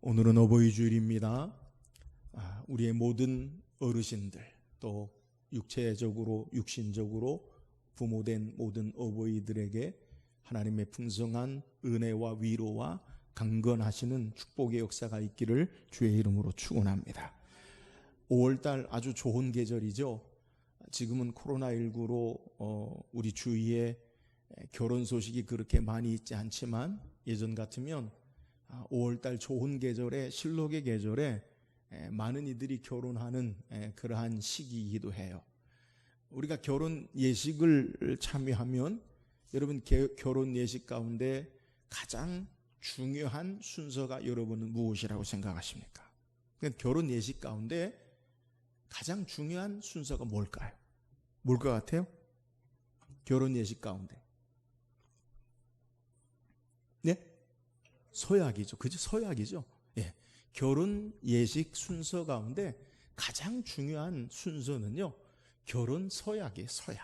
오늘은 어버이 주일입니다. 우리의 모든 어르신들, 또 육체적으로 육신적으로 부모된 모든 어버이들에게 하나님의 풍성한 은혜와 위로와 강건하시는 축복의 역사가 있기를 주의 이름으로 축원합니다. 5월달 아주 좋은 계절이죠. 지금은 코로나19로 우리 주위에 결혼 소식이 그렇게 많이 있지 않지만 예전 같으면 5월달 좋은 계절에, 실록의 계절에 많은 이들이 결혼하는 그러한 시기이기도 해요. 우리가 결혼 예식을 참여하면 여러분 결혼 예식 가운데 가장 중요한 순서가 여러분은 무엇이라고 생각하십니까? 결혼 예식 가운데 가장 중요한 순서가 뭘까요? 뭘 것 같아요? 결혼 예식 가운데. 네? 서약이죠. 그죠? 서약이죠. 예. 결혼 예식 순서 가운데 가장 중요한 순서는요, 결혼 서약이에요. 서약.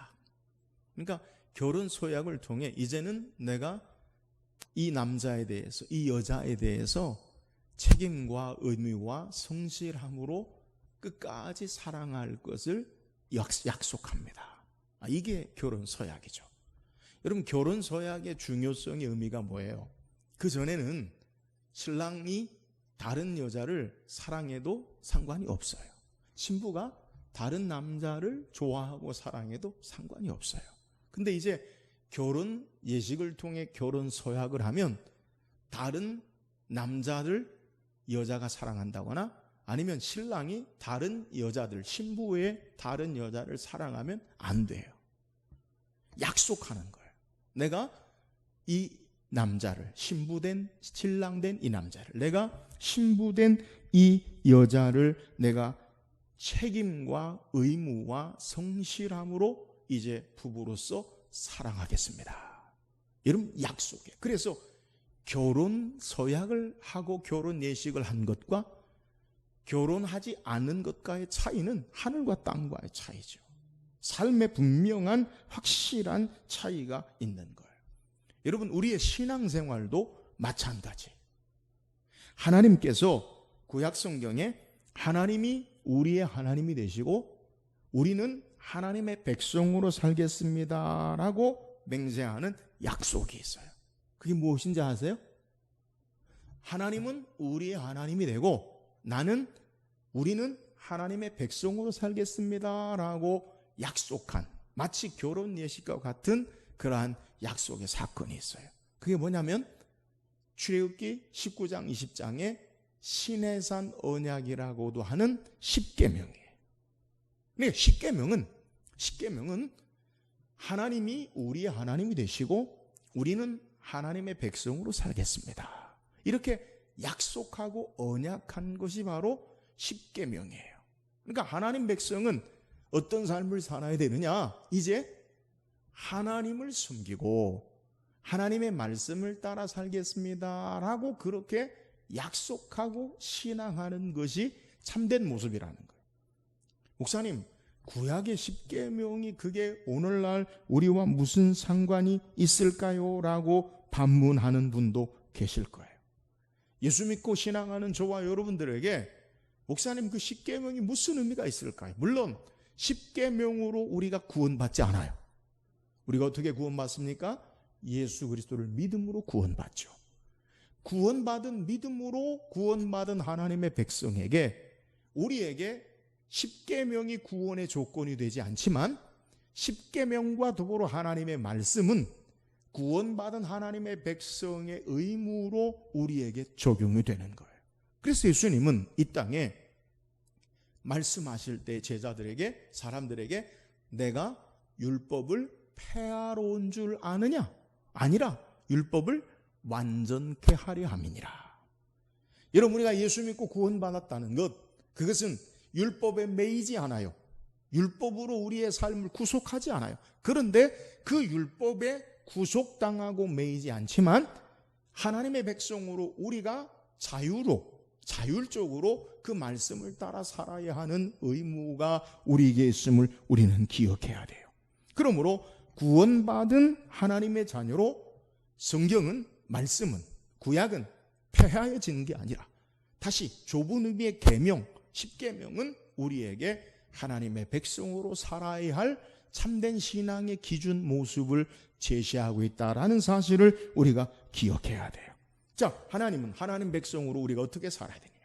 그러니까 결혼 서약을 통해 이제는 내가 이 남자에 대해서, 이 여자에 대해서 책임과 의무와 성실함으로 끝까지 사랑할 것을 약속합니다. 이게 결혼 서약이죠. 여러분, 결혼 서약의 중요성의 의미가 뭐예요? 그 전에는 신랑이 다른 여자를 사랑해도 상관이 없어요. 신부가 다른 남자를 좋아하고 사랑해도 상관이 없어요. 근데 이제 결혼 예식을 통해 결혼 서약을 하면 다른 남자를 여자가 사랑한다거나 아니면 신랑이 다른 여자들, 신부의 다른 여자를 사랑하면 안 돼요. 약속하는 거예요. 내가 이 남자를, 신부된, 신랑된 이 남자를, 내가 신부된 이 여자를 내가 책임과 의무와 성실함으로 이제 부부로서 사랑하겠습니다. 이런 약속이에요. 그래서 결혼 서약을 하고 결혼 예식을 한 것과 결혼하지 않은 것과의 차이는 하늘과 땅과의 차이죠. 삶의 분명한 확실한 차이가 있는 거예요. 여러분, 우리의 신앙생활도 마찬가지. 하나님께서 구약 성경에 하나님이 우리의 하나님이 되시고 우리는 하나님의 백성으로 살겠습니다라고 맹세하는 약속이 있어요. 그게 무엇인지 아세요? 하나님은 우리의 하나님이 되고 우리는 하나님의 백성으로 살겠습니다라고 약속한, 마치 결혼 예식과 같은 그러한 약속의 사건이 있어요. 그게 뭐냐면 출애굽기 19장 20장에 시내산 언약이라고도 하는 십계명이에요. 네, 십계명은 하나님이 우리의 하나님이 되시고 우리는 하나님의 백성으로 살겠습니다. 이렇게 약속하고 언약한 것이 바로 십계명이에요. 그러니까 하나님 백성은 어떤 삶을 살아야 되느냐? 이제 하나님을 숨기고 하나님의 말씀을 따라 살겠습니다라고 그렇게 약속하고 신앙하는 것이 참된 모습이라는 거예요. 목사님, 구약의 십계명이 그게 오늘날 우리와 무슨 상관이 있을까요? 라고 반문하는 분도 계실 거예요. 예수 믿고 신앙하는 저와 여러분들에게 목사님, 그 십계명이 무슨 의미가 있을까요? 물론 십계명으로 우리가 구원받지 않아요. 우리가 어떻게 구원받습니까? 예수 그리스도를 믿음으로 구원받죠. 구원받은 믿음으로 구원받은 하나님의 백성에게, 우리에게 십계명이 구원의 조건이 되지 않지만 십계명과 더불어 하나님의 말씀은 구원받은 하나님의 백성의 의무로 우리에게 적용이 되는 거예요. 그래서 예수님은 이 땅에 말씀하실 때 제자들에게, 사람들에게 내가 율법을 폐하러 온 줄 아느냐? 아니라 율법을 완전케 하려 함이니라. 여러분, 우리가 예수 믿고 구원받았다는 것, 그것은 율법에 매이지 않아요. 율법으로 우리의 삶을 구속하지 않아요. 그런데 그 율법에 구속당하고 매이지 않지만 하나님의 백성으로 우리가 자율적으로 그 말씀을 따라 살아야 하는 의무가 우리에게 있음을 우리는 기억해야 돼요. 그러므로 구원받은 하나님의 자녀로 성경은, 말씀은, 구약은 폐하여진 게 아니라 다시 좁은 의미의 계명, 10계명은 우리에게 하나님의 백성으로 살아야 할 참된 신앙의 기준 모습을 제시하고 있다라는 사실을 우리가 기억해야 돼요. 자, 하나님은 하나님 백성으로 우리가 어떻게 살아야 되느냐?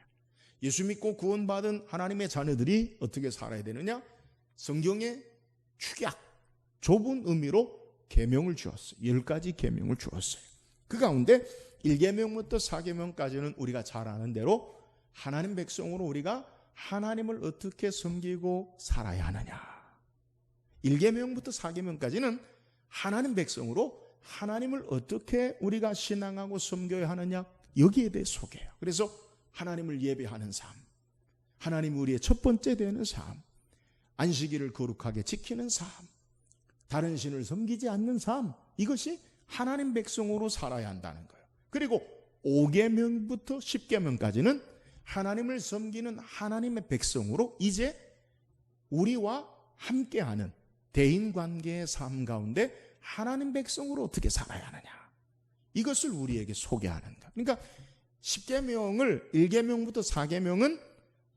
예수 믿고 구원받은 하나님의 자녀들이 어떻게 살아야 되느냐? 성경의 축약, 좁은 의미로 계명을 주었어요. 10가지 계명을 주었어요. 그 가운데 1계명부터 4계명까지는 우리가 잘 아는 대로 하나님 백성으로 우리가 하나님을 어떻게 섬기고 살아야 하느냐. 1계명부터 4계명까지는 하나님 백성으로 하나님을 어떻게 우리가 신앙하고 섬겨야 하느냐, 여기에 대해 소개해요. 그래서 하나님을 예배하는 삶, 하나님이 우리의 첫 번째 되는 삶, 안식일을 거룩하게 지키는 삶, 다른 신을 섬기지 않는 삶, 이것이 하나님 백성으로 살아야 한다는 거예요. 그리고 5계명부터 10계명까지는 하나님을 섬기는 하나님의 백성으로 이제 우리와 함께하는 대인관계의 삶 가운데 하나님 백성으로 어떻게 살아야 하느냐, 이것을 우리에게 소개하는 것. 그러니까 10계명을 1계명부터 4계명은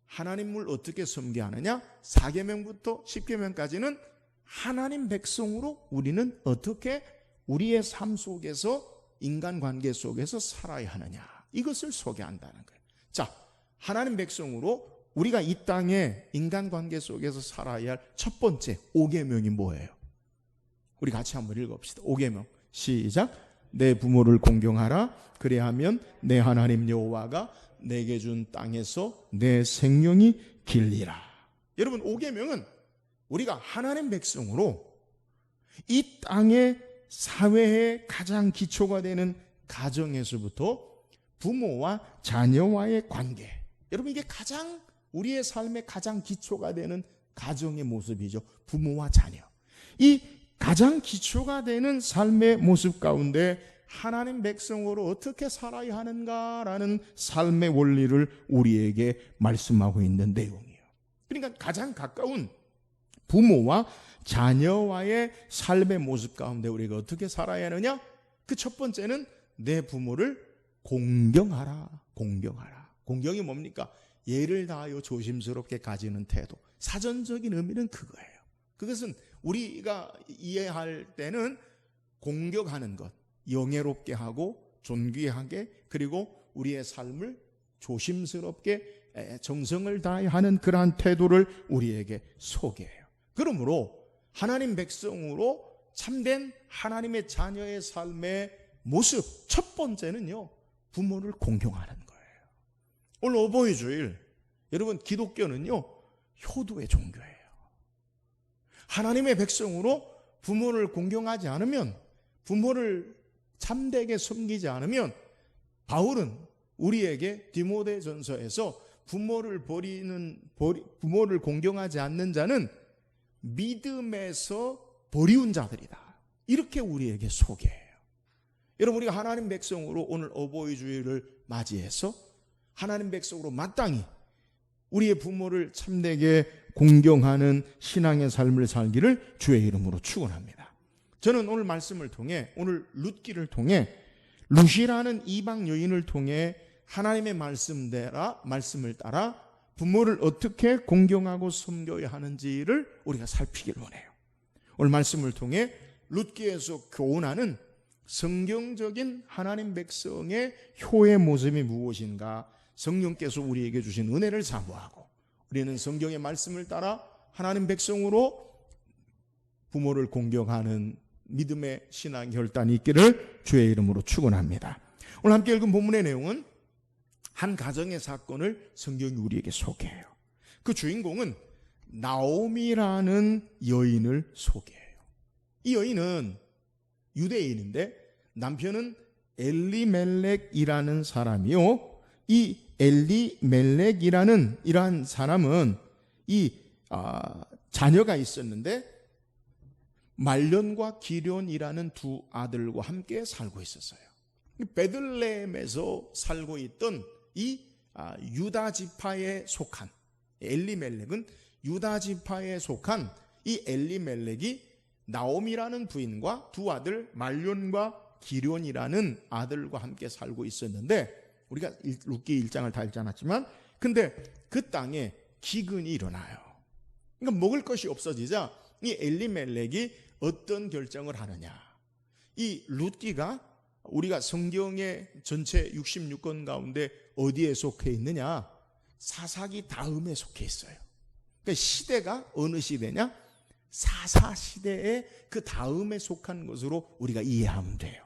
하나님을 어떻게 섬겨야 하느냐, 4계명부터 10계명까지는 하나님 백성으로 우리는 어떻게 우리의 삶 속에서 인간관계 속에서 살아야 하느냐, 이것을 소개한다는 거예요. 자, 하나님 백성으로 우리가 이 땅에 인간관계 속에서 살아야 할 첫 번째 5계명이 뭐예요? 우리 같이 한번 읽어봅시다. 5계명 시작. 내 부모를 공경하라. 그래야하면 내 하나님 여호와가 내게 준 땅에서 내 생명이 길리라. 여러분, 5계명은 우리가 하나님 백성으로 이 땅의 사회의 가장 기초가 되는 가정에서부터 부모와 자녀와의 관계, 여러분 이게 가장 우리의 삶의 가장 기초가 되는 가정의 모습이죠. 부모와 자녀. 이 가장 기초가 되는 삶의 모습 가운데 하나님 백성으로 어떻게 살아야 하는가라는 삶의 원리를 우리에게 말씀하고 있는 내용이에요. 그러니까 가장 가까운 부모와 자녀와의 삶의 모습 가운데 우리가 어떻게 살아야 하느냐? 그 첫 번째는 내 부모를 공경하라. 공경하라. 공경이 뭡니까? 예를 다하여 조심스럽게 가지는 태도. 사전적인 의미는 그거예요. 그것은 우리가 이해할 때는 공경하는 것, 영예롭게 하고 존귀하게, 그리고 우리의 삶을 조심스럽게 정성을 다해 하는 그러한 태도를 우리에게 소개해요. 그러므로 하나님 백성으로 참된 하나님의 자녀의 삶의 모습, 첫 번째는요, 부모를 공경하는 거예요. 오늘 어버이 주일, 여러분 기독교는요 효도의 종교예요. 하나님의 백성으로 부모를 공경하지 않으면, 부모를 참되게 섬기지 않으면, 바울은 우리에게 디모데전서에서 부모를 공경하지 않는 자는 믿음에서 버리운 자들이다, 이렇게 우리에게 소개해요. 여러분, 우리가 하나님 백성으로 오늘 어버이 주일을 맞이해서 하나님 백성으로 마땅히 우리의 부모를 참되게 공경하는 신앙의 삶을 살기를 주의 이름으로 축원합니다. 저는 오늘 말씀을 통해, 오늘 룻기를 통해, 룻이라는 이방 여인을 통해 하나님의 말씀을 따라 부모를 어떻게 공경하고 섬겨야 하는지를 우리가 살피길 원해요. 오늘 말씀을 통해 룻기에서 교훈하는 성경적인 하나님 백성의 효의 모습이 무엇인가, 성령께서 우리에게 주신 은혜를 사모하고 우리는 성경의 말씀을 따라 하나님 백성으로 부모를 공경하는 믿음의 신앙 혈단이 있기를 주의 이름으로 축원합니다. 오늘 함께 읽은 본문의 내용은 한 가정의 사건을 성경이 우리에게 소개해요. 그 주인공은 나오미라는 여인을 소개해요. 이 여인은 유대인인데 남편은 엘리멜렉이라는 사람이요, 이 엘리멜렉이라는 이러한 사람은 자녀가 있었는데 말론과 기련이라는 두 아들과 함께 살고 있었어요. 베들레헴에서 살고 있던 이 유다 지파에 속한 엘리멜렉은 유다 지파에 속한 이 엘리멜렉이 나오미라는 부인과 두 아들 말론과 기련이라는 아들과 함께 살고 있었는데, 우리가 룻기 1장을 다 읽지 않았지만, 근데 그 땅에 기근이 일어나요. 그러니까 먹을 것이 없어지자 이 엘리멜렉이 어떤 결정을 하느냐. 이 룻기가 우리가 성경의 전체 66권 가운데 어디에 속해 있느냐? 사사기 다음에 속해 있어요. 그러니까 시대가 어느 시대냐? 사사 시대의 그 다음에 속한 것으로 우리가 이해하면 돼요.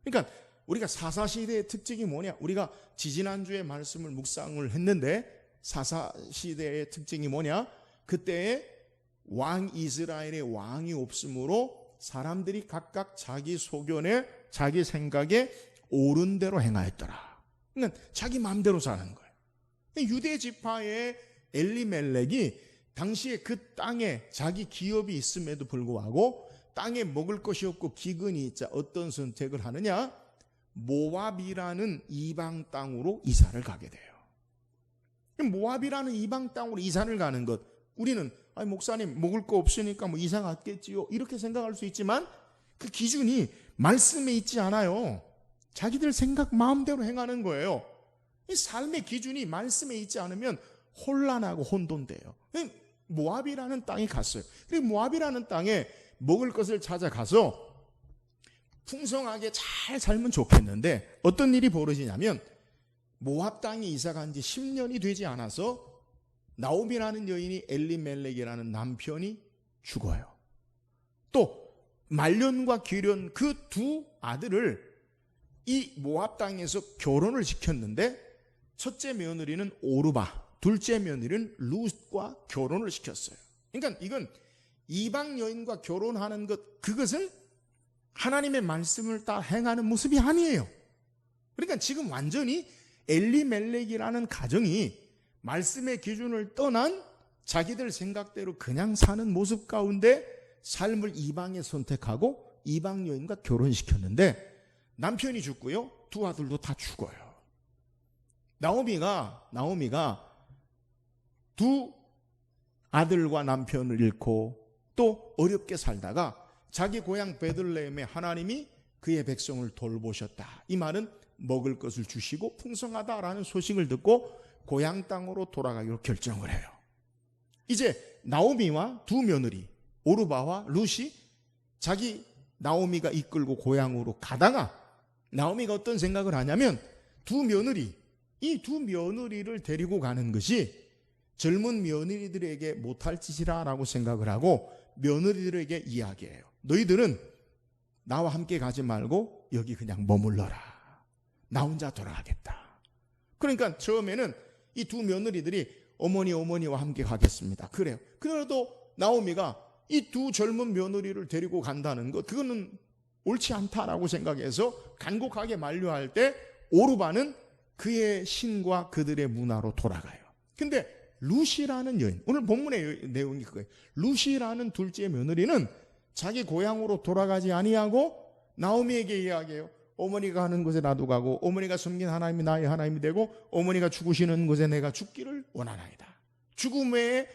그러니까 우리가 사사 시대의 특징이 뭐냐? 우리가 지지난주에 말씀을 묵상을 했는데 사사 시대의 특징이 뭐냐? 그때에 왕 이스라엘의 왕이 없으므로 사람들이 각각 자기 소견에 자기 생각에 옳은 대로 행하였더라. 그러니까 자기 마음대로 사는 거예요. 유대 지파의 엘리멜렉이 당시에 그 땅에 자기 기업이 있음에도 불구하고 땅에 먹을 것이 없고 기근이 있자 어떤 선택을 하느냐? 모압이라는 이방 땅으로 이사를 가게 돼요. 모압이라는 이방 땅으로 이사를 가는 것, 우리는 아니 목사님 먹을 거 없으니까 뭐 이사 갔겠지요 이렇게 생각할 수 있지만 그 기준이 말씀에 있지 않아요. 자기들 생각 마음대로 행하는 거예요. 이 삶의 기준이 말씀에 있지 않으면 혼란하고 혼돈돼요. 모압이라는 땅에 갔어요. 그리고 모압이라는 땅에 먹을 것을 찾아가서 풍성하게 잘 살면 좋겠는데 어떤 일이 벌어지냐면 모압 땅에 이사 간 지 10년이 되지 않아서 나오미라는 여인이 엘리멜렉이라는 남편이 죽어요. 또 말년과 기련 그 두 아들을 이 모압 땅에서 결혼을 시켰는데 첫째 며느리는 오르바, 둘째 며느리는 룻과 결혼을 시켰어요. 그러니까 이건 이방 여인과 결혼하는 것, 그것은 하나님의 말씀을 따라 행하는 모습이 아니에요. 그러니까 지금 완전히 엘리멜렉이라는 가정이 말씀의 기준을 떠난 자기들 생각대로 그냥 사는 모습 가운데 삶을 이방에 선택하고 이방 여인과 결혼시켰는데 남편이 죽고요, 두 아들도 다 죽어요. 나오미가 두 아들과 남편을 잃고 또 어렵게 살다가 자기 고향 베들레헴에 하나님이 그의 백성을 돌보셨다. 이 말은 먹을 것을 주시고 풍성하다라는 소식을 듣고 고향 땅으로 돌아가기로 결정을 해요. 이제 나오미와 두 며느리 오르바와 룻이 자기 나오미가 이끌고 고향으로 가다가 나오미가 어떤 생각을 하냐면 이 두 며느리를 데리고 가는 것이 젊은 며느리들에게 못할 짓이라고 생각을 하고 며느리들에게 이야기해요. 너희들은 나와 함께 가지 말고 여기 그냥 머물러라. 나 혼자 돌아가겠다. 그러니까 처음에는 이 두 며느리들이 어머니와 함께 가겠습니다. 그래요. 그래도 나오미가 이 두 젊은 며느리를 데리고 간다는 것, 그거는 옳지 않다라고 생각해서 간곡하게 만류할 때 오르바는 그의 신과 그들의 문화로 돌아가요. 근데 룻이라는 여인, 오늘 본문의 내용이 그거예요. 룻이라는 둘째 며느리는 자기 고향으로 돌아가지 아니하고 나오미에게 이야기해요. 어머니가 하는 곳에 나도 가고 어머니가 섬긴 하나님이 나의 하나님이 되고 어머니가 죽으시는 곳에 내가 죽기를 원하나이다. 죽음 외에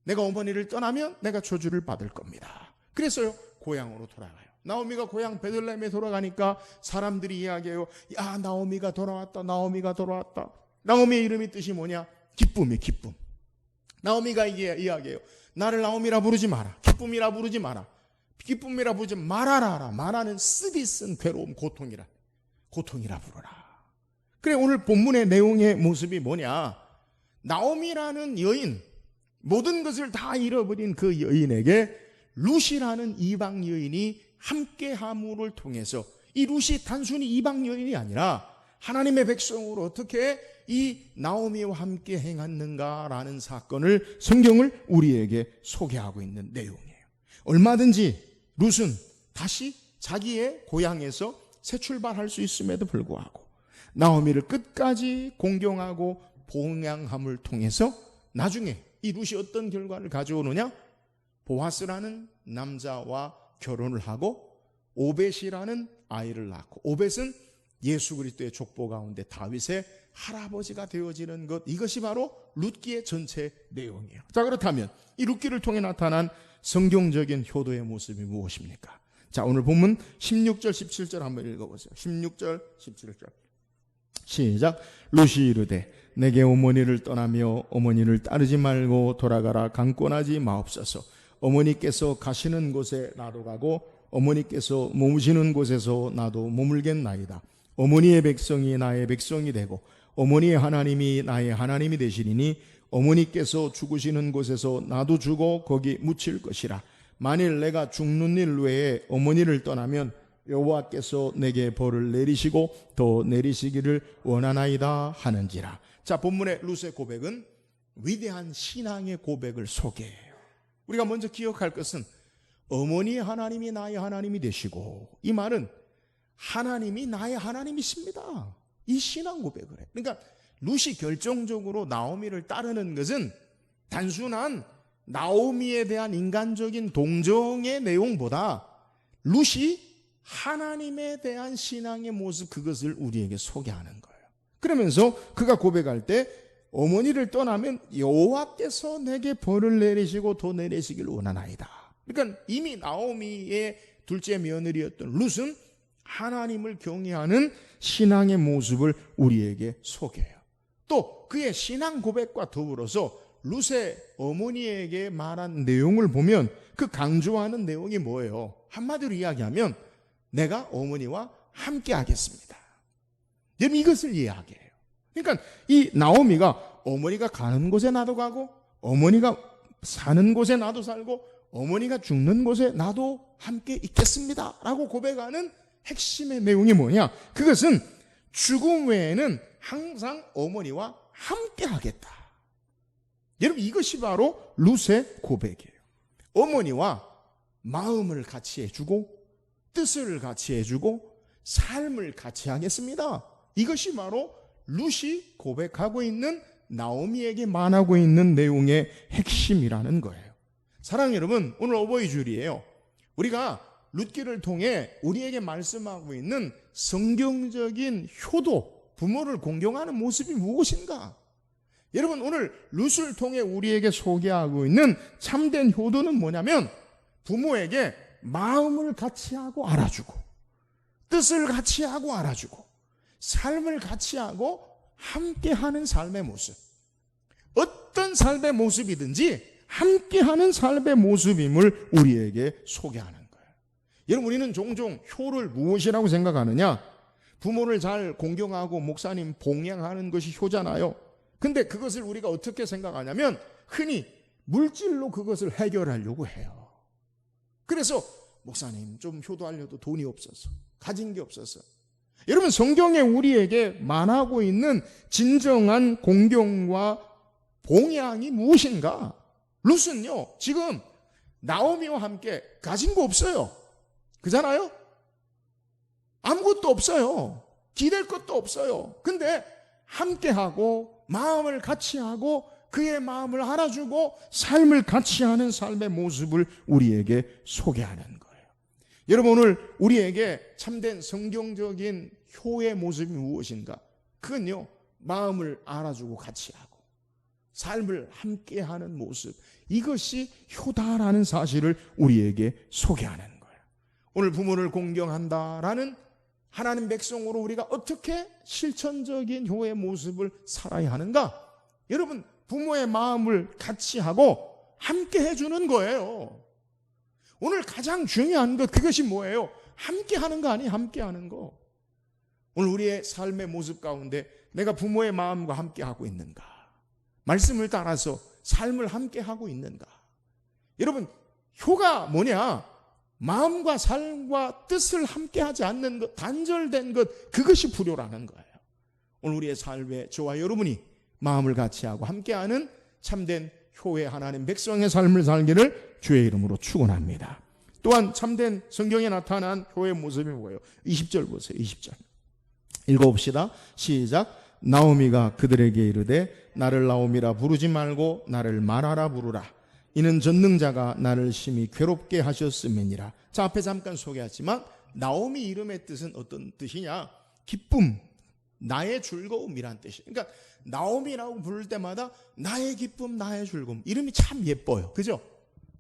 내가 어머니를 떠나면 내가 저주를 받을 겁니다. 그래서요 고향으로 돌아가요. 나오미가 고향 베들레헴에 돌아가니까 사람들이 이야기해요. 야, 나오미가 돌아왔다. 나오미의 이름이 뜻이 뭐냐? 기쁨이 기쁨. 나오미가 이야기해요. 나를 나오미라 부르지 마라. 기쁨이라 부르지 마라. 기쁨이라 부르지 말아라. 말하는 쓰디 쓴 괴로움, 고통이라 부르라. 그래, 오늘 본문의 내용의 모습이 뭐냐? 나오미라는 여인, 모든 것을 다 잃어버린 그 여인에게 룻이라는 이방 여인이 함께함을 통해서, 이 룻이 단순히 이방 여인이 아니라 하나님의 백성으로 어떻게 이 나오미와 함께 행했는가라는 사건을 성경을 우리에게 소개하고 있는 내용이에요. 얼마든지 룻은 다시 자기의 고향에서 새 출발할 수 있음에도 불구하고 나오미를 끝까지 공경하고 봉양함을 통해서 나중에 이 룻이 어떤 결과를 가져오느냐? 보아스라는 남자와 결혼을 하고 오벳이라는 아이를 낳고, 오벳은 예수 그리스도의 족보 가운데 다윗의 할아버지가 되어지는 것, 이것이 바로 룻기의 전체 내용이에요. 자, 그렇다면 이 룻기를 통해 나타난 성경적인 효도의 모습이 무엇입니까? 자, 오늘 본문 16절 17절 한번 읽어보세요. 16절 17절 시작. 룻이 이르되 내게 어머니를 떠나며 어머니를 따르지 말고 돌아가라. 강권하지 마옵소서. 어머니께서 가시는 곳에 나도 가고 어머니께서 머무시는 곳에서 나도 머물겠나이다. 어머니의 백성이 나의 백성이 되고 어머니의 하나님이 나의 하나님이 되시리니 어머니께서 죽으시는 곳에서 나도 죽어 거기 묻힐 것이라. 만일 내가 죽는 일 외에 어머니를 떠나면 여호와께서 내게 벌을 내리시고 더 내리시기를 원하나이다 하는지라. 자, 본문의 룻의 고백은 위대한 신앙의 고백을 소개해요. 우리가 먼저 기억할 것은 어머니의 하나님이 나의 하나님이 되시고, 이 말은 하나님이 나의 하나님이십니다. 이 신앙 고백을 해요. 그러니까 룻이 결정적으로 나오미를 따르는 것은 단순한 나오미에 대한 인간적인 동정의 내용보다 룻이 하나님에 대한 신앙의 모습, 그것을 우리에게 소개하는 거예요. 그러면서 그가 고백할 때 어머니를 떠나면 여호와께서 내게 벌을 내리시고 더 내리시길 원하나이다. 그러니까 이미 나오미의 둘째 며느리였던 룻은 하나님을 경외하는 신앙의 모습을 우리에게 소개해요. 또 그의 신앙 고백과 더불어서 룻의 어머니에게 말한 내용을 보면 그 강조하는 내용이 뭐예요? 한마디로 이야기하면 내가 어머니와 함께 하겠습니다. 여러분, 이것을 이해하게 해요. 그러니까 이 나오미가 어머니가 가는 곳에 나도 가고 어머니가 사는 곳에 나도 살고 어머니가 죽는 곳에 나도 함께 있겠습니다 라고 고백하는 핵심의 내용이 뭐냐? 그것은 죽음 외에는 항상 어머니와 함께 하겠다. 여러분, 이것이 바로 룻의 고백이에요. 어머니와 마음을 같이 해주고 뜻을 같이 해주고 삶을 같이 하겠습니다. 이것이 바로 룻이 고백하고 있는, 나오미에게 말하고 있는 내용의 핵심이라는 거예요. 사랑하는 여러분, 오늘 어버이 주일이에요. 우리가 룻기를 통해 우리에게 말씀하고 있는 성경적인 효도, 부모를 공경하는 모습이 무엇인가? 여러분, 오늘 룻을 통해 우리에게 소개하고 있는 참된 효도는 뭐냐면 부모에게 마음을 같이 하고 알아주고 뜻을 같이 하고 알아주고 삶을 같이 하고 함께하는 삶의 모습, 어떤 삶의 모습이든지 함께하는 삶의 모습임을 우리에게 소개하는 거예요. 여러분, 우리는 종종 효를 무엇이라고 생각하느냐? 부모를 잘 공경하고 목사님 봉양하는 것이 효잖아요. 근데 그것을 우리가 어떻게 생각하냐면 흔히 물질로 그것을 해결하려고 해요. 그래서 목사님 좀 효도하려도 돈이 없어서, 가진 게 없어서. 여러분, 성경에 우리에게 말하고 있는 진정한 공경과 봉양이 무엇인가? 룻은요, 지금 나오미와 함께 가진 거 없어요. 그잖아요? 아무것도 없어요. 기댈 것도 없어요. 근데 함께하고 마음을 같이 하고 그의 마음을 알아주고 삶을 같이 하는 삶의 모습을 우리에게 소개하는 거예요. 여러분, 오늘 우리에게 참된 성경적인 효의 모습이 무엇인가? 그건요, 마음을 알아주고 같이 하고 삶을 함께하는 모습, 이것이 효다라는 사실을 우리에게 소개하는 거예요. 오늘 부모를 공경한다라는 하나님 백성으로 우리가 어떻게 실천적인 효의 모습을 살아야 하는가? 여러분, 부모의 마음을 같이 하고 함께 해주는 거예요. 오늘 가장 중요한 것, 그것이 뭐예요? 함께 하는 거 아니에요? 함께 하는 거. 오늘 우리의 삶의 모습 가운데 내가 부모의 마음과 함께 하고 있는가? 말씀을 따라서 삶을 함께 하고 있는가? 여러분, 효가 뭐냐? 마음과 삶과 뜻을 함께 하지 않는 것, 단절된 것, 그것이 불효라는 거예요. 오늘 우리의 삶에 저와 여러분이 마음을 같이 하고 함께하는 참된 효의 하나님 백성의 삶을 살기를 주의 이름으로 축원합니다. 또한 참된 성경에 나타난 효의 모습이 뭐예요? 20절 보세요. 20절 읽어봅시다. 시작. 나오미가 그들에게 이르되 나를 나오미라 부르지 말고 나를 마라라 부르라. 이는 전능자가 나를 심히 괴롭게 하셨음이니라. 자, 앞에 잠깐 소개했지만 나오미 이름의 뜻은 어떤 뜻이냐? 기쁨, 나의 즐거움이란 뜻이에요. 그러니까 나오미라고 부를 때마다 나의 기쁨, 나의 즐거움, 이름이 참 예뻐요. 그죠?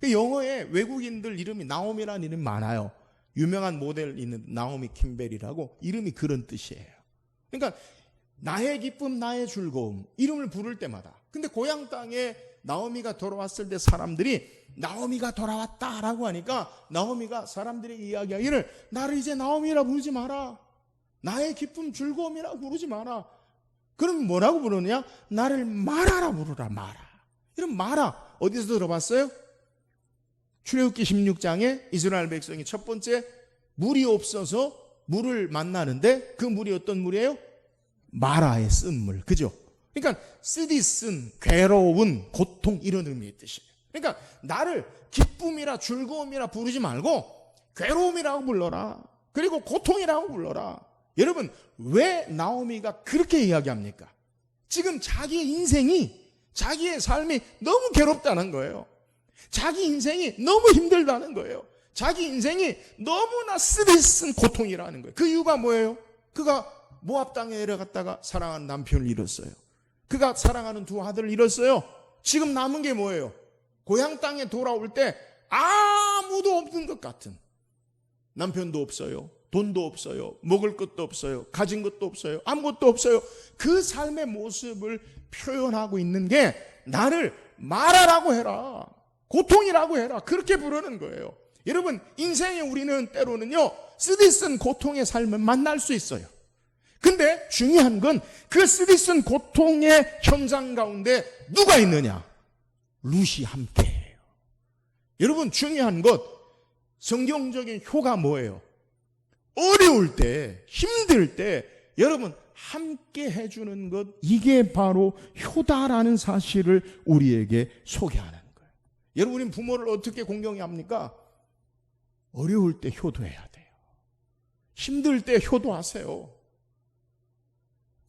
영어에 외국인들 이름이 나오미라는 이름이 많아요. 유명한 모델 있는 나오미 캠벨이라고, 이름이 그런 뜻이에요. 그러니까 나의 기쁨, 나의 즐거움, 이름을 부를 때마다. 근데 고향 땅에 나오미가 돌아왔을 때 사람들이 나오미가 돌아왔다라고 하니까 나오미가 사람들에게 이야기하기를 나를 이제 나오미라 부르지 마라. 나의 기쁨, 즐거움이라 부르지 마라. 그럼 뭐라고 부르느냐? 나를 마라라 부르라, 마라. 이런 마라 어디서 들어봤어요? 출애굽기 16장에 이스라엘 백성이 첫 번째 물이 없어서 물을 만나는데 그 물이 어떤 물이에요? 마라의 쓴 물. 그죠? 그러니까 쓰디 쓴, 괴로운, 고통 이런 의미의 뜻이에요. 그러니까 나를 기쁨이라 즐거움이라 부르지 말고 괴로움이라고 불러라. 그리고 고통이라고 불러라. 여러분, 왜 나오미가 그렇게 이야기합니까? 지금 자기의 인생이, 자기의 삶이 너무 괴롭다는 거예요. 자기 인생이 너무 힘들다는 거예요. 자기 인생이 너무나 스트레스는 고통이라는 거예요. 그 이유가 뭐예요? 그가 모압 땅에 내려갔다가 사랑하는 남편을 잃었어요. 그가 사랑하는 두 아들을 잃었어요. 지금 남은 게 뭐예요? 고향 땅에 돌아올 때 아무도 없는 것 같은, 남편도 없어요, 돈도 없어요, 먹을 것도 없어요, 가진 것도 없어요, 아무것도 없어요. 그 삶의 모습을 표현하고 있는 게 나를 말하라고 해라, 고통이라고 해라, 그렇게 부르는 거예요. 여러분, 인생에 우리는 때로는요 쓰디쓴 고통의 삶을 만날 수 있어요. 근데 중요한 건 그 쓰디쓴 고통의 현장 가운데 누가 있느냐? 룻이 함께해요. 여러분, 중요한 것, 성경적인 효가 뭐예요? 어려울 때, 힘들 때 여러분 함께 해주는 것, 이게 바로 효다라는 사실을 우리에게 소개하는 거예요. 여러분, 우린 부모를 어떻게 공경해야 합니까? 어려울 때 효도해야 돼요. 힘들 때 효도하세요.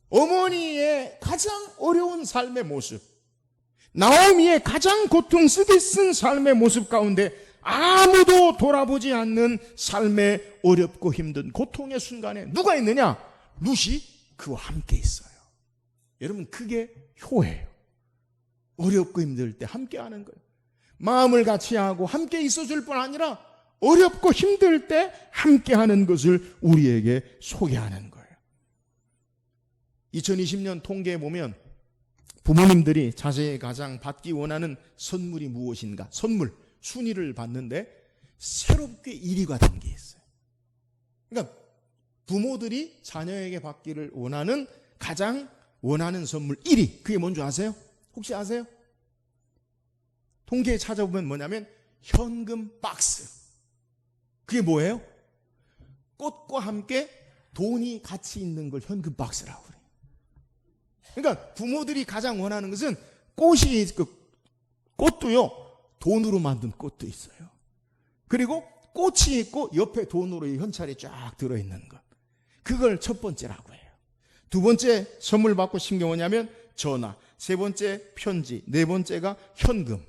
어머니의 가장 어려운 삶의 모습, 나오미의 가장 고통 쓰디쓴 삶의 모습 가운데 아무도 돌아보지 않는 삶의 어렵고 힘든 고통의 순간에 누가 있느냐? 룻이 그와 함께 있어요. 여러분, 그게 효예요. 어렵고 힘들 때 함께 하는 거예요. 마음을 같이 하고 함께 있어줄 뿐 아니라 어렵고 힘들 때 함께 하는 것을 우리에게 소개하는 거예요. 2020년 통계에 보면 부모님들이 자녀에게 가장 받기 원하는 선물이 무엇인가? 선물 순위를 봤는데 새롭게 1위가 된 게 있어요. 그러니까 부모들이 자녀에게 받기를 원하는 가장 원하는 선물 1위, 그게 뭔지 아세요? 혹시 아세요? 통계에 찾아보면 뭐냐면 현금 박스. 그게 뭐예요? 꽃과 함께 돈이 같이 있는 걸 현금 박스라고 그래요. 그러니까 부모들이 가장 원하는 것은 꽃이, 꽃도요 돈으로 만든 꽃도 있어요. 그리고 꽃이 있고 옆에 돈으로 현찰이 쫙 들어있는 것, 그걸 첫 번째라고 해요. 두 번째 선물 받고 싶은 게 뭐냐면 전화, 세 번째 편지, 네 번째가 현금.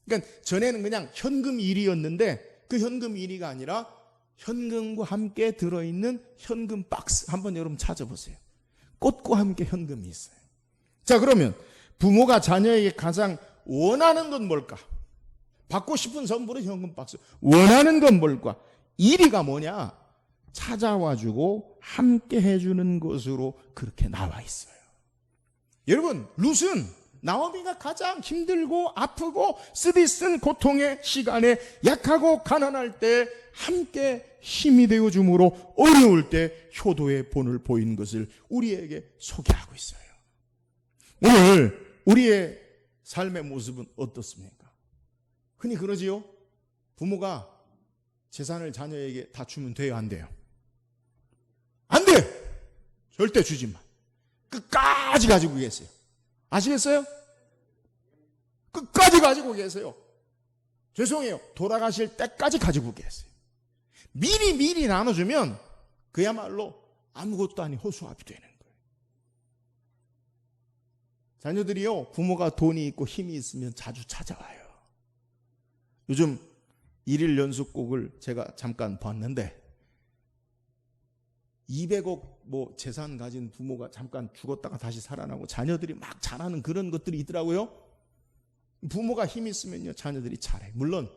그러니까 전에는 그냥 현금 1위였는데 그 현금 1위가 아니라 현금과 함께 들어있는 현금 박스. 한번 여러분 찾아보세요. 꽃과 함께 현금이 있어요. 자, 그러면 부모가 자녀에게 가장 원하는 건 뭘까? 받고 싶은 선물은 현금 박스. 원하는 건 뭘까? 1위가 뭐냐? 찾아와주고 함께 해주는 것으로 그렇게 나와 있어요. 여러분, 룻은 나오미가 가장 힘들고 아프고 쓰디쓴 고통의 시간에, 약하고 가난할 때 함께 힘이 되어줌으로 어려울 때 효도의 본을 보인 것을 우리에게 소개하고 있어요. 오늘 우리의 삶의 모습은 어떻습니까? 흔히 그러지요. 부모가 재산을 자녀에게 다 주면 돼요, 안 돼요? 안 돼! 절대 주지 마. 끝까지 가지고 계세요. 아시겠어요? 끝까지 가지고 계세요. 죄송해요. 돌아가실 때까지 가지고 계세요. 미리 나눠주면 그야말로 아무것도 아닌 허수아비 되는 거예요. 자녀들이요, 부모가 돈이 있고 힘이 있으면 자주 찾아와요. 요즘 1일 연속곡을 제가 잠깐 봤는데 200억 뭐 재산 가진 부모가 잠깐 죽었다가 다시 살아나고 자녀들이 막 잘하는 그런 것들이 있더라고요. 부모가 힘 있으면요 자녀들이 잘해. 물론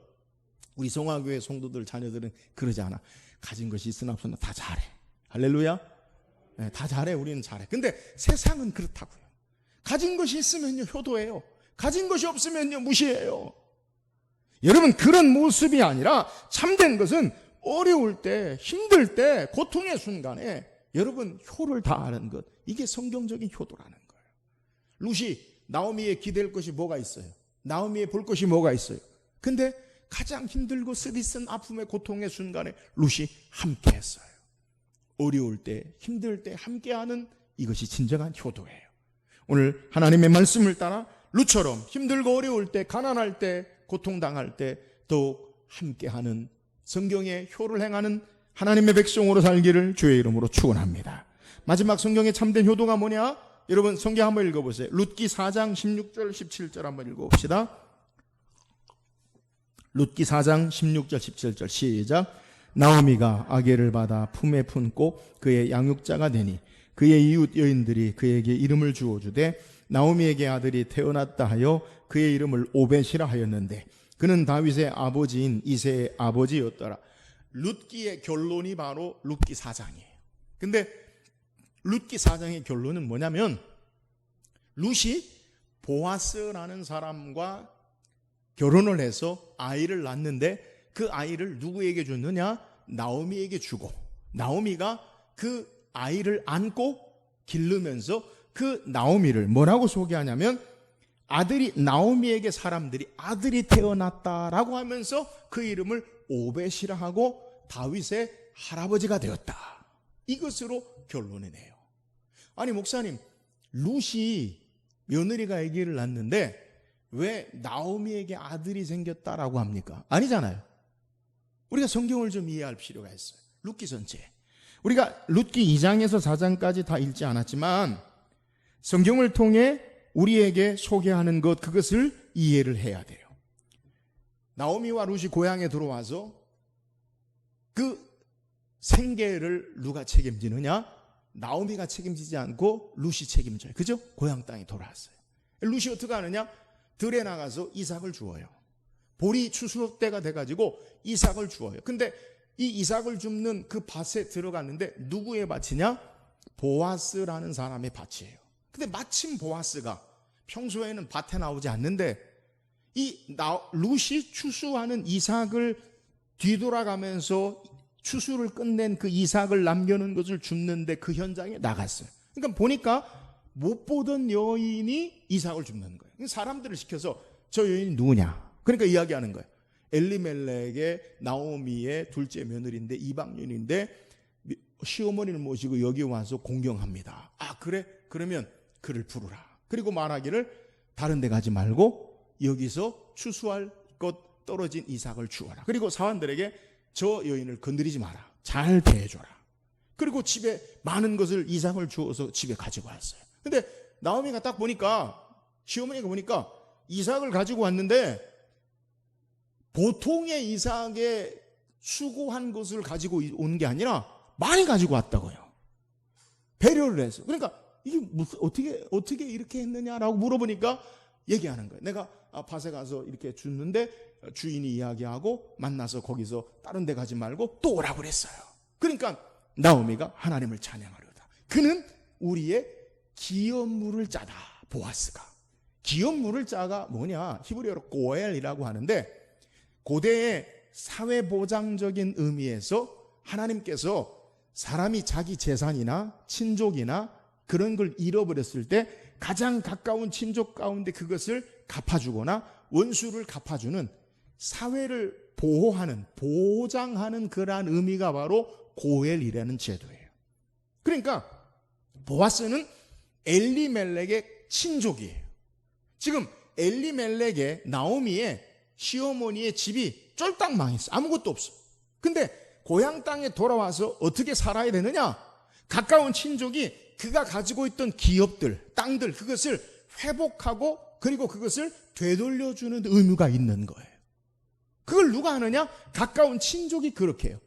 우리 성화교회 성도들 자녀들은 그러지 않아. 가진 것이 있으나 없으나 다 잘해. 할렐루야. 다 잘해. 우리는 잘해. 근데 세상은 그렇다고요. 가진 것이 있으면요 효도해요. 가진 것이 없으면요 무시해요. 여러분, 그런 모습이 아니라 참된 것은 어려울 때, 힘들 때, 고통의 순간에 여러분 효를 다하는 것, 이게 성경적인 효도라는 거예요. 룻이 나오미에 기댈 것이 뭐가 있어요? 나오미에 볼 것이 뭐가 있어요? 근데 가장 힘들고 쓰디쓴 아픔의 고통의 순간에 룻이 함께했어요. 어려울 때, 힘들 때 함께하는 이것이 진정한 효도예요. 오늘 하나님의 말씀을 따라 룻처럼 힘들고 어려울 때, 가난할 때, 고통당할 때 더욱 함께하는 성경의 효를 행하는 하나님의 백성으로 살기를 주의 이름으로 축원합니다. 마지막 성경의 참된 효도가 뭐냐? 여러분 성경 한번 읽어보세요. 룻기 4장 16절 17절 한번 읽어봅시다. 룻기 4장 16절 17절 시작. 나오미가 아게를 받아 품에 품고 그의 양육자가 되니 그의 이웃 여인들이 그에게 이름을 주어주되 나오미에게 아들이 태어났다 하여 그의 이름을 오벳이라 하였는데 그는 다윗의 아버지인 이새의 아버지였더라. 룻기의 결론이 바로 룻기 4장이에요. 근데 룻기 4장의 결론은 뭐냐면 룻이 보아스라는 사람과 결혼을 해서 아이를 낳는데 그 아이를 누구에게 줬느냐? 나오미에게 주고 나오미가 그 아이를 안고 기르면서 그 나오미를 뭐라고 소개하냐면 아들이 나오미에게 사람들이 아들이 태어났다라고 하면서 그 이름을 오벳이라 하고 다윗의 할아버지가 되었다. 이것으로 결론을 내요. 아니 목사님, 룻이 며느리가 아기를 낳는데 왜 나오미에게 아들이 생겼다라고 합니까? 아니잖아요. 우리가 성경을 좀 이해할 필요가 있어요. 룻기 전체. 우리가 룻기 2장에서 4장까지 다 읽지 않았지만 성경을 통해 우리에게 소개하는 것, 그것을 이해를 해야 돼요. 나오미와 룻이 고향에 들어와서 그 생계를 누가 책임지느냐? 나오미가 책임지지 않고 룻이 책임져요. 그죠? 고향 땅에 돌아왔어요. 룻이 어떻게 하느냐? 들에 나가서 이삭을 주어요. 보리 추수 때가 돼가지고 이삭을 주어요. 근데 이 이삭을 줍는 그 밭에 들어갔는데 누구의 밭이냐? 보아스라는 사람의 밭이에요. 근데 마침 보아스가 평소에는 밭에 나오지 않는데 룻이 추수하는 이삭을 뒤돌아가면서 추수를 끝낸 그 이삭을 남겨놓은 것을 줍는데 그 현장에 나갔어요. 그러니까 보니까 못 보던 여인이 이삭을 줍는 거예요. 사람들을 시켜서 저 여인이 누구냐? 그러니까 이야기하는 거예요. 엘리멜렉의 나오미의 둘째 며느리인데 이방인인데 시어머니를 모시고 여기 와서 공경합니다. 아 그래? 그러면 그를 부르라. 그리고 말하기를 다른 데 가지 말고 여기서 추수할 것 떨어진 이삭을 주어라. 그리고 사환들에게 저 여인을 건드리지 마라. 잘 대해줘라. 그리고 집에 많은 것을 이삭을 주어서 집에 가지고 왔어요. 근데 나오미가 딱 보니까 시어머니가 보니까 이삭을 가지고 왔는데 보통의 이삭에 수고한 것을 가지고 온 게 아니라 많이 가지고 왔다고요. 배려를 해서. 그러니까 이게 무슨 어떻게 이렇게 했느냐라고 물어보니까 얘기하는 거예요. 내가 밭에 가서 이렇게 줬는데 주인이 이야기하고 만나서 거기서 다른 데 가지 말고 또 오라고 그랬어요. 그러니까 나오미가 하나님을 찬양하려다. 그는 우리의 기업물을 짜다. 보아스가. 기업물을 짜가 뭐냐? 히브리어로 고엘이라고 하는데 고대의 사회보장적인 의미에서 하나님께서 사람이 자기 재산이나 친족이나 그런 걸 잃어버렸을 때 가장 가까운 친족 가운데 그것을 갚아주거나 원수를 갚아주는 사회를 보호하는, 보장하는 그러한 의미가 바로 고엘이라는 제도예요. 그러니까 보아스는 엘리멜렉의 친족이에요. 지금 엘리멜렉의 나오미의 시어머니의 집이 쫄딱 망했어. 아무것도 없어. 근데 고향 땅에 돌아와서 어떻게 살아야 되느냐? 가까운 친족이 그가 가지고 있던 기업들, 땅들, 그것을 회복하고 그리고 그것을 되돌려주는 의무가 있는 거예요. 그걸 누가 하느냐? 가까운 친족이 그렇게 해요.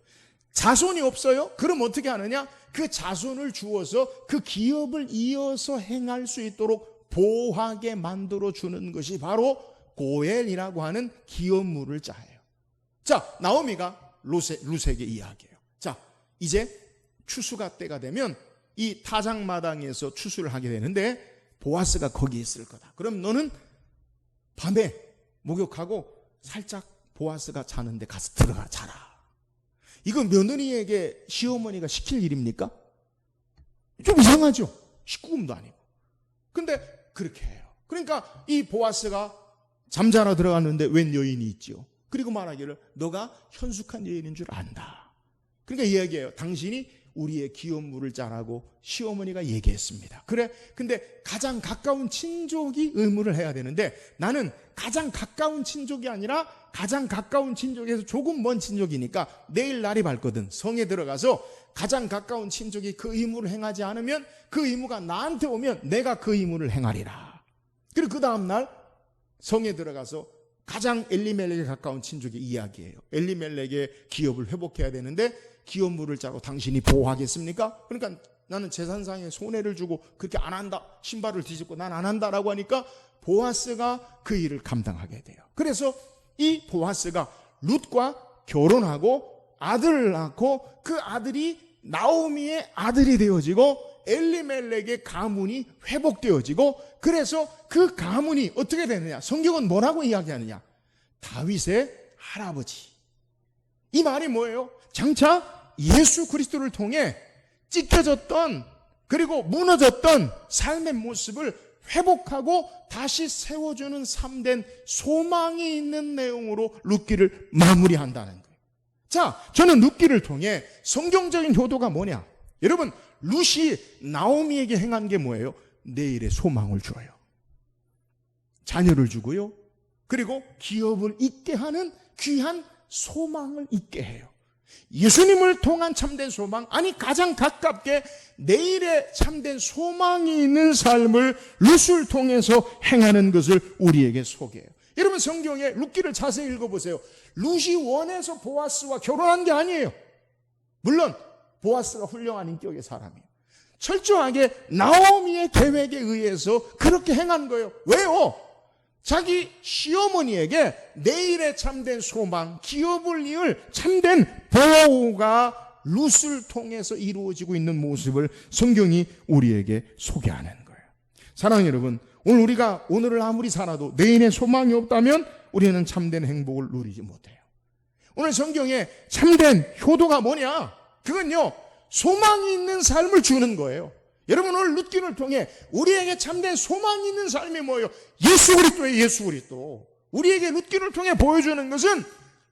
자손이 없어요? 그럼 어떻게 하느냐? 그 자손을 주어서 그 기업을 이어서 행할 수 있도록 보호하게 만들어주는 것이 바로 고엘이라고 하는 기업물을 짜요. 자, 나오미가 룻에게 이야기해요. 자, 이제 추수가 때가 되면 이 타작마당에서 추수를 하게 되는데 보아스가 거기 있을 거다. 그럼 너는 밤에 목욕하고 살짝 보아스가 자는데 가서 들어가 자라. 이거 며느리에게 시어머니가 시킬 일입니까? 좀 이상하죠. 식구금도 아니고. 근데 그렇게 해요. 그러니까 이 보아스가 잠자러 들어갔는데 웬 여인이 있지요. 그리고 말하기를 너가 현숙한 여인인 줄 안다. 그러니까 이야기해요. 당신이 우리의 기업물을 짜라고 시어머니가 얘기했습니다. 그래, 근데 가장 가까운 친족이 의무를 해야 되는데 나는 가장 가까운 친족이 아니라 가장 가까운 친족에서 조금 먼 친족이니까 내일 날이 밝거든. 성에 들어가서 가장 가까운 친족이 그 의무를 행하지 않으면 그 의무가 나한테 오면 내가 그 의무를 행하리라. 그리고 그 다음날 성에 들어가서 가장 엘리멜렉에 가까운 친족의 이야기예요. 엘리멜렉의 기업을 회복해야 되는데 기업물을 짜고 당신이 보호하겠습니까? 그러니까 나는 제사상에 손해를 주고 그렇게 안 한다. 신발을 뒤집고 난 안 한다라고 하니까 보아스가 그 일을 감당하게 돼요. 그래서 이 보아스가 룻과 결혼하고 아들을 낳고 그 아들이 나오미의 아들이 되어지고 엘리멜렉의 가문이 회복되어지고 그래서 그 가문이 어떻게 되느냐? 성경은 뭐라고 이야기하느냐? 다윗의 할아버지. 이 말이 뭐예요? 장차 예수 그리스도를 통해 찢겨졌던 그리고 무너졌던 삶의 모습을 회복하고 다시 세워주는 참된 소망이 있는 내용으로 룻기를 마무리한다는 거예요. 자, 저는 룻기를 통해 성경적인 효도가 뭐냐? 여러분, 룻이 나오미에게 행한 게 뭐예요? 내일의 소망을 줘요. 자녀를 주고요. 그리고 기업을 잇게 하는 귀한 소망을 있게 해요. 예수님을 통한 참된 소망, 아니 가장 가깝게 내일의 참된 소망이 있는 삶을 룻을 통해서 행하는 것을 우리에게 소개해요. 여러분 성경에 룻기를 자세히 읽어보세요. 룻이 원해서 보아스와 결혼한 게 아니에요. 물론 보아스가 훌륭한 인격의 사람이에요. 철저하게 나오미의 계획에 의해서 그렇게 행한 거예요. 왜요? 자기 시어머니에게 내일의 참된 소망, 기업을 이을 참된 보호가 룻을 통해서 이루어지고 있는 모습을 성경이 우리에게 소개하는 거예요. 사랑하는 여러분, 오늘을 아무리 살아도 내일의 소망이 없다면 우리는 참된 행복을 누리지 못해요. 오늘 성경에 참된 효도가 뭐냐? 그건요, 소망이 있는 삶을 주는 거예요. 여러분 오늘 룻기를 통해 우리에게 참된 소망이 있는 삶이 뭐예요? 예수 그리스도예요. 예수 그리스도. 우리에게 룻기를 통해 보여주는 것은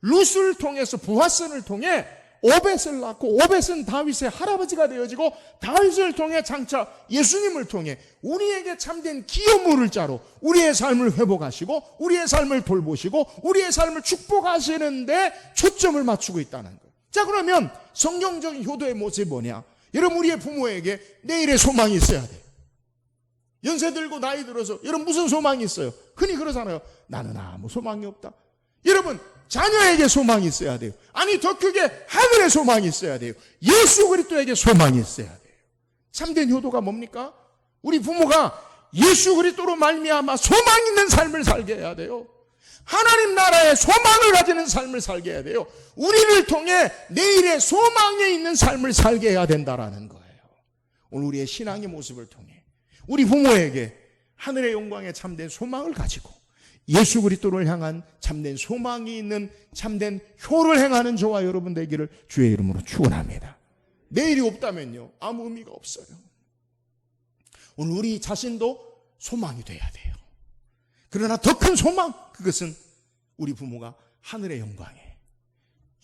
룻을 통해서 보아스를 통해 오벳을 낳고 오벳은 다윗의 할아버지가 되어지고 다윗을 통해 장차 예수님을 통해 우리에게 참된 기업물을 짜로 우리의 삶을 회복하시고 우리의 삶을 돌보시고 우리의 삶을 축복하시는데 초점을 맞추고 있다는 거예요. 자, 그러면 성경적인 효도의 모습이 뭐냐? 여러분 우리의 부모에게 내일의 소망이 있어야 돼요. 연세 들고 나이 들어서 여러분 무슨 소망이 있어요? 흔히 그러잖아요. 나는 아무 소망이 없다. 여러분 자녀에게 소망이 있어야 돼요. 아니 더 크게 하늘의 소망이 있어야 돼요. 예수 그리스도에게 소망이 있어야 돼요. 참된 효도가 뭡니까? 우리 부모가 예수 그리스도로 말미암아 소망 있는 삶을 살게 해야 돼요. 하나님 나라의 소망을 가지는 삶을 살게 해야 돼요. 우리를 통해 내일의 소망에 있는 삶을 살게 해야 된다라는 거예요. 오늘 우리의 신앙의 모습을 통해 우리 부모에게 하늘의 영광에 참된 소망을 가지고 예수 그리스도를 향한 참된 소망이 있는 참된 효를 행하는 저와 여러분 되기를 주의 이름으로 축원합니다. 내일이 없다면요 아무 의미가 없어요. 오늘 우리 자신도 소망이 돼야 돼요. 그러나 더 큰 소망, 그것은 우리 부모가 하늘의 영광에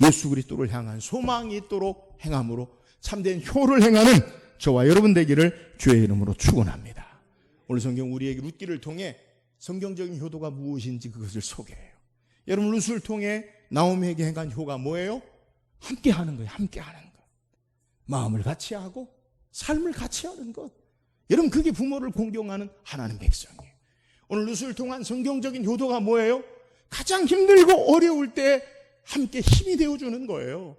예수 그리스도를 향한 소망이 있도록 행함으로 참된 효를 행하는 저와 여러분 되기를 주의 이름으로 축원합니다. 오늘 성경 우리에게 룻기를 통해 성경적인 효도가 무엇인지 그것을 소개해요. 여러분 룻을 통해 나오미에게 행한 효가 뭐예요? 함께 하는 거예요. 함께 하는 것. 마음을 같이 하고 삶을 같이 하는 것. 여러분 그게 부모를 공경하는 하나님 백성이에요. 오늘 룻을 통한 성경적인 효도가 뭐예요? 가장 힘들고 어려울 때 함께 힘이 되어주는 거예요.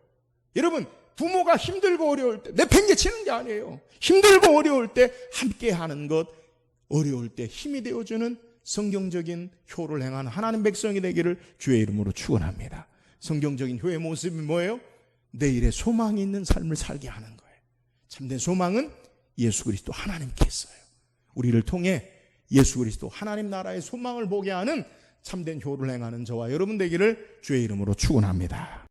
여러분 부모가 힘들고 어려울 때 내팽개치는 게 아니에요. 힘들고 어려울 때 함께 하는 것, 어려울 때 힘이 되어주는 성경적인 효를 행하는 하나님 백성이 되기를 주의 이름으로 축원합니다. 성경적인 효의 모습이 뭐예요? 내일의 소망이 있는 삶을 살게 하는 거예요. 참된 소망은 예수 그리스도 하나님께 있어요. 우리를 통해 예수 그리스도 하나님 나라의 소망을 보게 하는 참된 효를 행하는 저와 여러분 되기를 주의 이름으로 축원합니다.